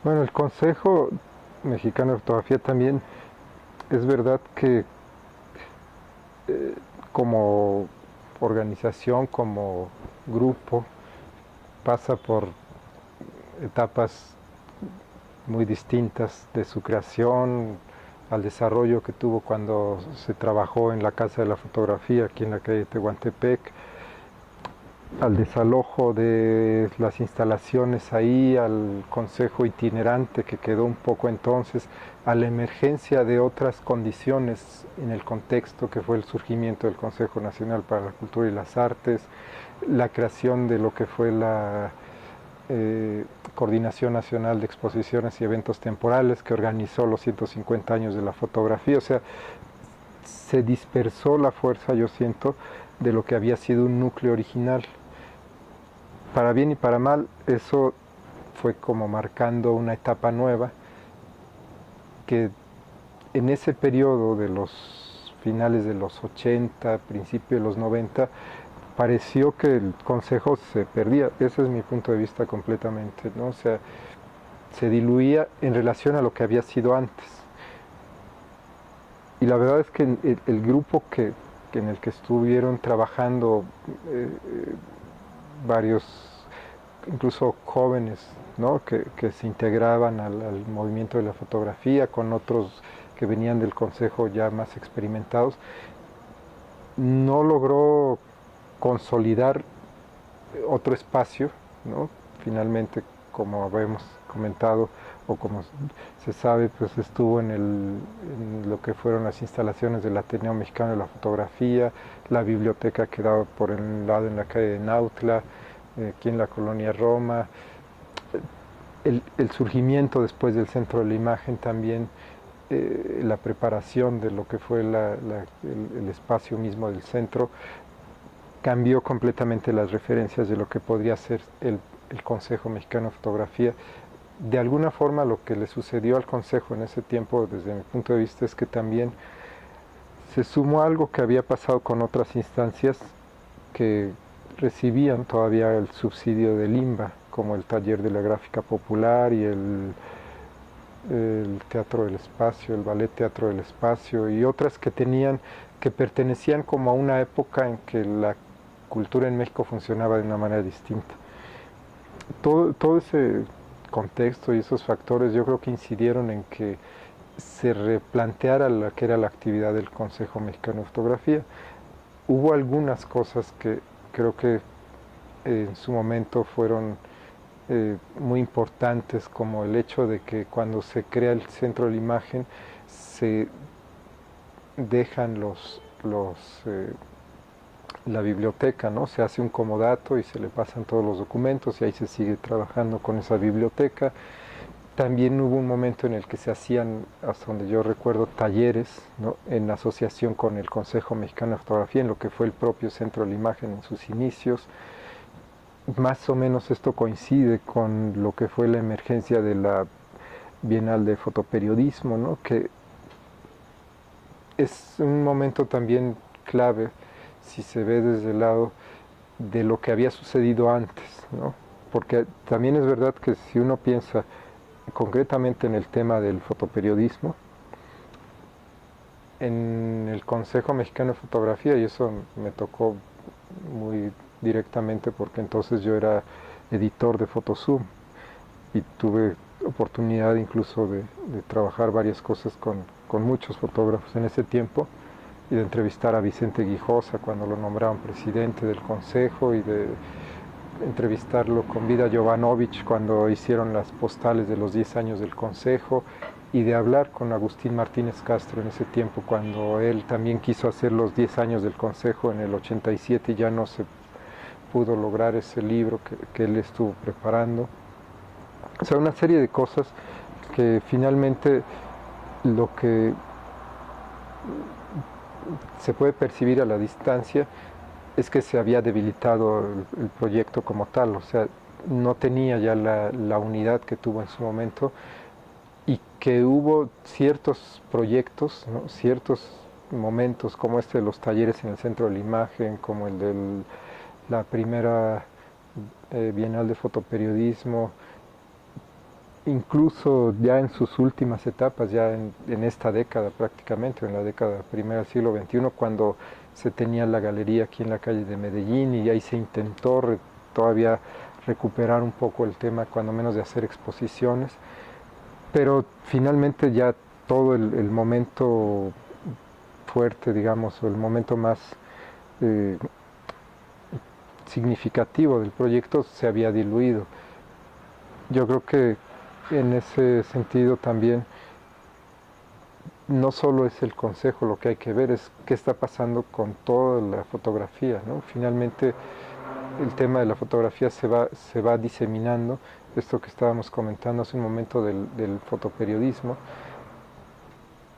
Bueno, el Consejo Mexicano de Fotografía también es verdad que como organización, como grupo, pasa por etapas muy distintas de su creación al desarrollo que tuvo cuando se trabajó en la Casa de la Fotografía aquí en la calle Tehuantepec, al desalojo de las instalaciones ahí, al consejo itinerante que quedó un poco entonces, a la emergencia de otras condiciones en el contexto que fue el surgimiento del Consejo Nacional para la Cultura y las Artes, la creación de lo que fue la Coordinación Nacional de Exposiciones y Eventos Temporales que organizó los 150 años de la fotografía, o sea, se dispersó la fuerza, yo siento, de lo que había sido un núcleo original. Para bien y para mal, eso fue como marcando una etapa nueva que en ese periodo de los finales de los 80, principios de los 90, pareció que el consejo se perdía. Ese es mi punto de vista completamente, ¿no? O sea, se diluía en relación a lo que había sido antes. Y la verdad es que el grupo en el que estuvieron trabajando varios, incluso jóvenes, ¿no? que se integraban al movimiento de la fotografía, con otros que venían del consejo ya más experimentados, no logró consolidar otro espacio, ¿no? Finalmente, como habíamos comentado o como se sabe, pues estuvo en lo que fueron las instalaciones del Ateneo Mexicano de la Fotografía, la biblioteca quedaba por el lado en la calle de Nautla, aquí en la colonia Roma, el surgimiento después del Centro de la Imagen también, la preparación de lo que fue el espacio mismo del centro, cambió completamente las referencias de lo que podría ser el Consejo Mexicano de Fotografía. De alguna forma lo que le sucedió al Consejo en ese tiempo, desde mi punto de vista, es que también se sumó algo que había pasado con otras instancias que recibían todavía el subsidio del INBA, como el Taller de la Gráfica Popular y el Teatro del Espacio, el Ballet Teatro del Espacio y otras que pertenecían como a una época en que la cultura en México funcionaba de una manera distinta. Todo ese contexto y esos factores yo creo que incidieron en que se replanteara la que era la actividad del Consejo Mexicano de Fotografía. Hubo algunas cosas que creo que en su momento fueron muy importantes, como el hecho de que cuando se crea el centro de la imagen se dejan la biblioteca, ¿no? Se hace un comodato y se le pasan todos los documentos y ahí se sigue trabajando con esa biblioteca. También hubo un momento en el que se hacían, hasta donde yo recuerdo, talleres, ¿no? En asociación con el Consejo Mexicano de Fotografía, en lo que fue el propio Centro de la Imagen en sus inicios. Más o menos esto coincide con lo que fue la emergencia de la Bienal de Fotoperiodismo, ¿no? Que es un momento también clave si se ve desde el lado de lo que había sucedido antes, ¿no? Porque también es verdad que si uno piensa concretamente en el tema del fotoperiodismo, en el Consejo Mexicano de Fotografía, y eso me tocó muy directamente porque entonces yo era editor de Fotozoom y tuve oportunidad incluso de trabajar varias cosas con muchos fotógrafos en ese tiempo y de entrevistar a Vicente Guijosa cuando lo nombraron presidente del consejo y de entrevistarlo con Vida Jovanovic cuando hicieron las postales de los 10 años del consejo y de hablar con Agustín Martínez Castro en ese tiempo cuando él también quiso hacer los 10 años del consejo en el 87 y ya no se pudo lograr ese libro que él estuvo preparando. O sea, una serie de cosas que finalmente lo que se puede percibir a la distancia es que se había debilitado el proyecto como tal, o sea, no tenía ya la unidad que tuvo en su momento y que hubo ciertos proyectos, ¿no? Ciertos momentos como este de los talleres en el Centro de la Imagen, como el de la primera Bienal de Fotoperiodismo, incluso ya en sus últimas etapas, ya en esta década prácticamente, en la década primera del siglo XXI, cuando se tenía la galería aquí en la calle de Medellín y ahí se intentó todavía recuperar un poco el tema, cuando menos de hacer exposiciones, pero finalmente ya todo el momento fuerte, digamos, o el momento más eh, significativo del proyecto se había diluido. Yo creo que en ese sentido también no solo es el consejo lo que hay que ver, es qué está pasando con toda la fotografía, ¿no? Finalmente el tema de la fotografía se va diseminando, esto que estábamos comentando hace un momento del fotoperiodismo,